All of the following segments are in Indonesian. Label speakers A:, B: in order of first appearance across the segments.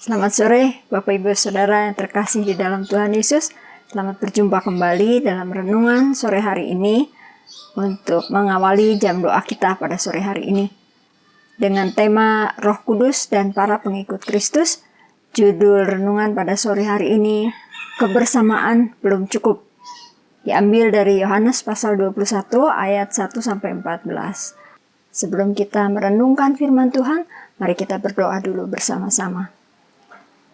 A: Selamat sore Bapak Ibu Saudara yang terkasih di dalam Tuhan Yesus. Selamat berjumpa kembali dalam renungan sore hari ini untuk mengawali jam doa kita pada sore hari ini. Dengan tema Roh Kudus dan para pengikut Kristus, judul renungan pada sore hari ini, kebersamaan belum cukup. Diambil dari Yohanes pasal 21 ayat 1-14. Sebelum kita merenungkan firman Tuhan, mari kita berdoa dulu bersama-sama.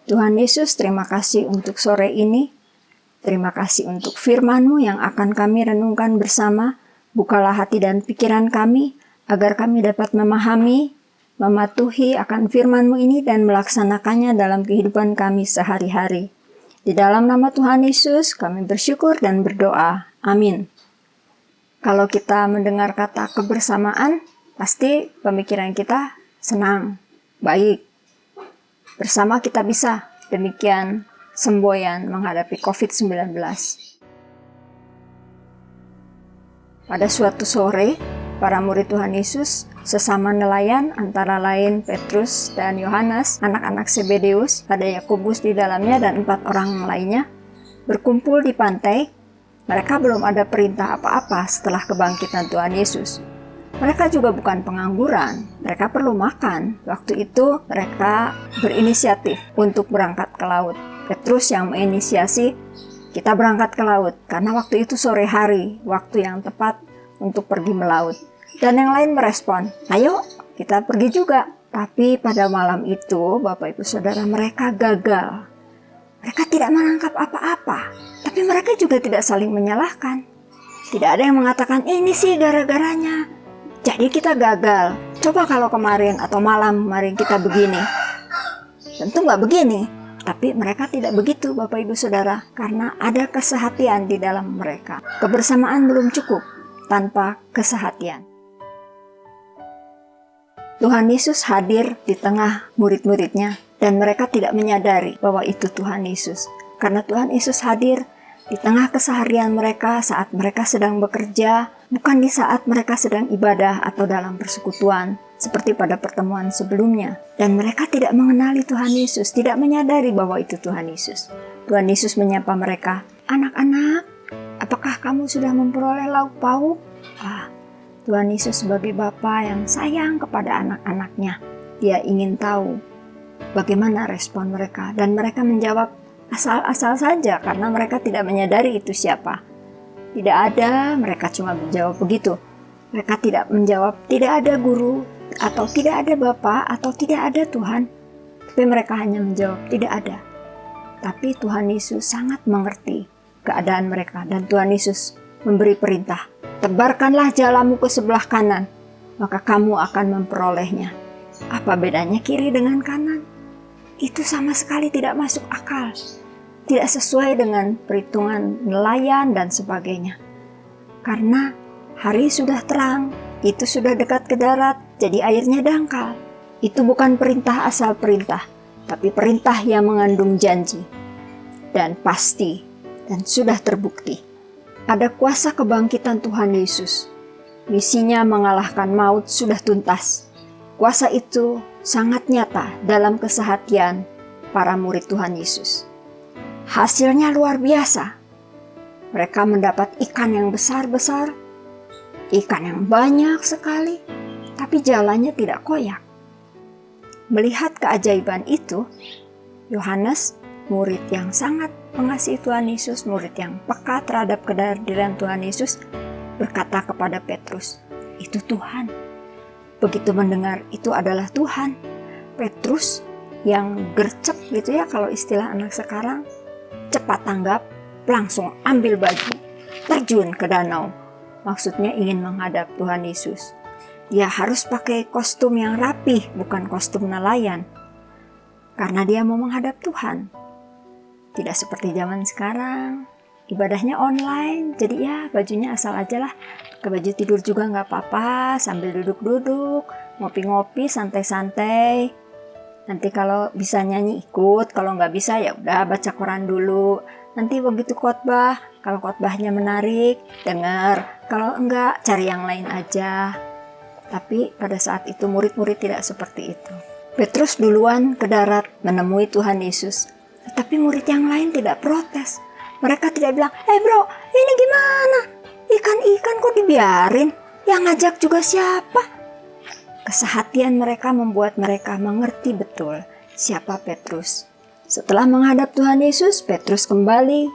A: Tuhan Yesus, terima kasih untuk sore ini. Terima kasih untuk firman-Mu yang akan kami renungkan bersama. Bukalah hati dan pikiran kami, agar kami dapat memahami, mematuhi akan firman-Mu ini dan melaksanakannya dalam kehidupan kami sehari-hari. Di dalam nama Tuhan Yesus, kami bersyukur dan berdoa. Amin. Kalau kita mendengar kata kebersamaan, pasti pemikiran kita senang, baik. Bersama kita bisa, demikian semboyan menghadapi COVID-19. Pada suatu sore, para murid Tuhan Yesus, sesama nelayan antara lain Petrus dan Yohanes, anak-anak Zebedeus, ada Yakobus di dalamnya dan 4 orang lainnya, berkumpul di pantai. Mereka belum ada perintah apa-apa setelah kebangkitan Tuhan Yesus. Mereka juga bukan pengangguran, mereka perlu makan. Waktu itu mereka berinisiatif untuk berangkat ke laut. Petrus yang menginisiasi, kita berangkat ke laut, karena waktu itu sore hari, waktu yang tepat untuk pergi melaut. Dan yang lain merespon, ayo kita pergi juga. Tapi pada malam itu, Bapak Ibu Saudara, mereka gagal. Mereka tidak menangkap apa-apa, tapi mereka juga tidak saling menyalahkan. Tidak ada yang mengatakan, ini sih gara-garanya. Jadi kita gagal. Coba kalau kemarin atau malam kemarin kita begini. Tentu nggak begini. Tapi mereka tidak begitu Bapak Ibu Saudara. Karena ada kesehatian di dalam mereka. Kebersamaan belum cukup tanpa kesehatian. Tuhan Yesus hadir di tengah murid-muridnya. Dan mereka tidak menyadari bahwa itu Tuhan Yesus. Karena Tuhan Yesus hadir di tengah keseharian mereka saat mereka sedang bekerja, bukan di saat mereka sedang ibadah atau dalam persekutuan, seperti pada pertemuan sebelumnya. Dan mereka tidak mengenali Tuhan Yesus, tidak menyadari bahwa itu Tuhan Yesus. Tuhan Yesus menyapa mereka, anak-anak, apakah kamu sudah memperoleh lauk pauk? Tuhan Yesus sebagai Bapa yang sayang kepada anak-anaknya, Dia ingin tahu bagaimana respon mereka. Dan mereka menjawab, asal-asal saja karena mereka tidak menyadari itu siapa. Tidak ada, mereka cuma menjawab begitu. Mereka tidak menjawab tidak ada guru atau tidak ada Bapa atau tidak ada Tuhan. Tapi mereka hanya menjawab tidak ada. Tapi Tuhan Yesus sangat mengerti keadaan mereka dan Tuhan Yesus memberi perintah. Tebarkanlah jalamu ke sebelah kanan, maka kamu akan memperolehnya. Apa bedanya kiri dengan kanan? Itu sama sekali tidak masuk akal. Tidak sesuai dengan perhitungan nelayan dan sebagainya. Karena hari sudah terang, itu sudah dekat ke darat, jadi airnya dangkal. Itu bukan perintah asal perintah, tapi perintah yang mengandung janji. Dan pasti, dan sudah terbukti. Ada kuasa kebangkitan Tuhan Yesus. Misinya mengalahkan maut sudah tuntas. Kuasa itu sangat nyata dalam keseharian para murid Tuhan Yesus. Hasilnya luar biasa. Mereka mendapat ikan yang besar-besar, ikan yang banyak sekali, tapi jalannya tidak koyak. Melihat keajaiban itu, Yohanes, murid yang sangat mengasihi Tuhan Yesus, murid yang peka terhadap kehadiran Tuhan Yesus, berkata kepada Petrus, itu Tuhan. Begitu mendengar itu adalah Tuhan, Petrus yang gercep gitu ya kalau istilah anak sekarang, cepat tanggap, langsung ambil baju, terjun ke danau. Maksudnya ingin menghadap Tuhan Yesus. Dia harus pakai kostum yang rapih, bukan kostum nelayan. Karena dia mau menghadap Tuhan. Tidak seperti zaman sekarang, ibadahnya online, jadi ya bajunya asal aja lah. Ke baju tidur juga nggak apa-apa, sambil duduk-duduk, ngopi-ngopi, santai-santai. Nanti kalau bisa nyanyi ikut, kalau nggak bisa ya udah baca koran dulu. Nanti begitu khotbah, kalau khotbahnya menarik, dengar. Kalau enggak, cari yang lain aja. Tapi pada saat itu murid-murid tidak seperti itu. Petrus duluan ke darat menemui Tuhan Yesus. Tetapi murid yang lain tidak protes. Mereka tidak bilang, bro, ini gimana? Ikan-ikan kok dibiarin? Yang ngajak juga siapa? Kesehatian mereka membuat mereka mengerti betul siapa Petrus. Setelah menghadap Tuhan Yesus, Petrus kembali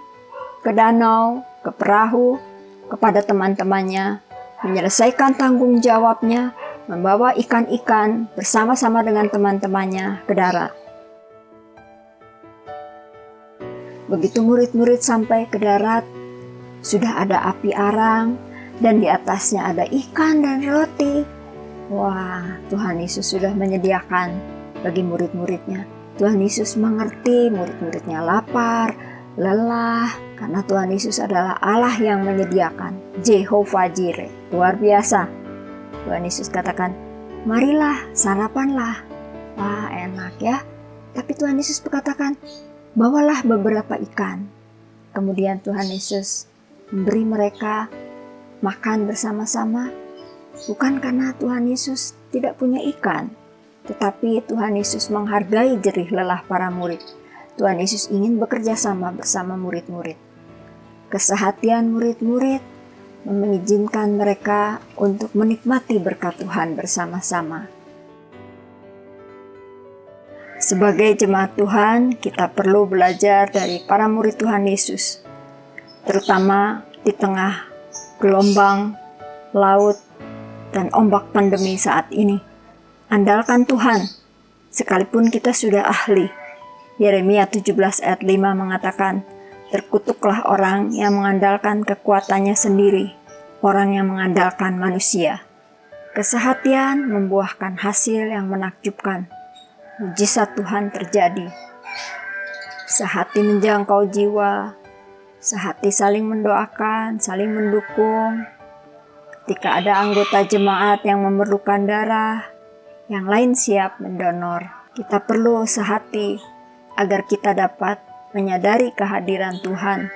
A: ke danau, ke perahu, kepada teman-temannya, menyelesaikan tanggung jawabnya, membawa ikan-ikan bersama-sama dengan teman-temannya ke darat. Begitu murid-murid sampai ke darat, sudah ada api arang dan di atasnya ada ikan dan roti. Wah, Tuhan Yesus sudah menyediakan bagi murid-muridnya. Tuhan Yesus mengerti murid-muridnya lapar, lelah, karena Tuhan Yesus adalah Allah yang menyediakan. Jehovah Jireh, luar biasa. Tuhan Yesus katakan, marilah, sarapanlah. Wah, enak ya. Tapi Tuhan Yesus berkatakan, bawalah beberapa ikan. Kemudian Tuhan Yesus memberi mereka makan bersama-sama. Bukan karena Tuhan Yesus tidak punya ikan, tetapi Tuhan Yesus menghargai jerih lelah para murid. Tuhan Yesus ingin bekerja sama bersama murid-murid. Kesehatian murid-murid mengizinkan mereka untuk menikmati berkat Tuhan bersama-sama. Sebagai jemaat Tuhan, kita perlu belajar dari para murid Tuhan Yesus, terutama di tengah gelombang, laut, dan ombak pandemi saat ini. Andalkan Tuhan, sekalipun kita sudah ahli. Yeremia 17 ayat 5 mengatakan, terkutuklah orang yang mengandalkan kekuatannya sendiri, orang yang mengandalkan manusia. Kesehatian membuahkan hasil yang menakjubkan. Mujizat Tuhan terjadi. Sehati menjangkau jiwa, sehati saling mendoakan, saling mendukung. Ketika ada anggota jemaat yang memerlukan darah, yang lain siap mendonor. Kita perlu sehati agar kita dapat menyadari kehadiran Tuhan,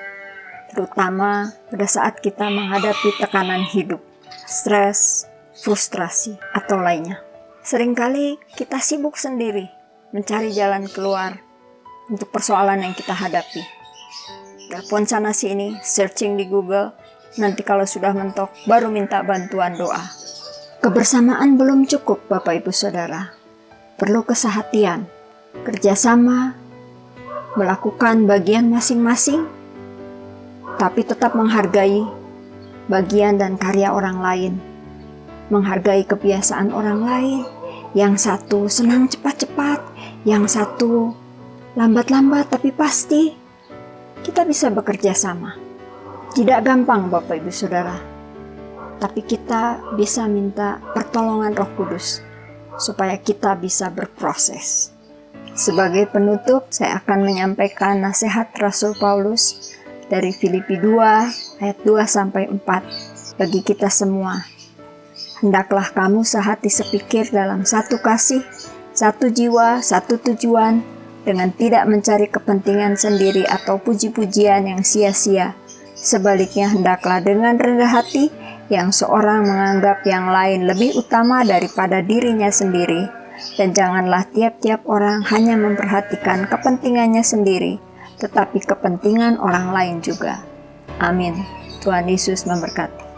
A: terutama pada saat kita menghadapi tekanan hidup, stres, frustrasi, atau lainnya. Seringkali kita sibuk sendiri mencari jalan keluar untuk persoalan yang kita hadapi. Telepon sana sini, searching di Google, nanti kalau sudah mentok baru minta bantuan doa. Kebersamaan belum cukup, Bapak Ibu Saudara. Perlu kesehatian, kerjasama, melakukan bagian masing-masing, tapi tetap menghargai bagian dan karya orang lain. Menghargai kebiasaan orang lain. Yang satu senang cepat-cepat, yang satu lambat-lambat, tapi pasti kita bisa bekerja sama. Tidak gampang, Bapak Ibu Saudara, tapi kita bisa minta pertolongan Roh Kudus supaya kita bisa berproses. Sebagai penutup, saya akan menyampaikan nasihat Rasul Paulus dari Filipi 2 ayat 2-4 bagi kita semua. Hendaklah kamu sehati sepikir dalam satu kasih, satu jiwa, satu tujuan, dengan tidak mencari kepentingan sendiri atau puji-pujian yang sia-sia. Sebaliknya, hendaklah dengan rendah hati yang seorang menganggap yang lain lebih utama daripada dirinya sendiri, dan janganlah tiap-tiap orang hanya memperhatikan kepentingannya sendiri, tetapi kepentingan orang lain juga. Amin. Tuhan Yesus memberkati.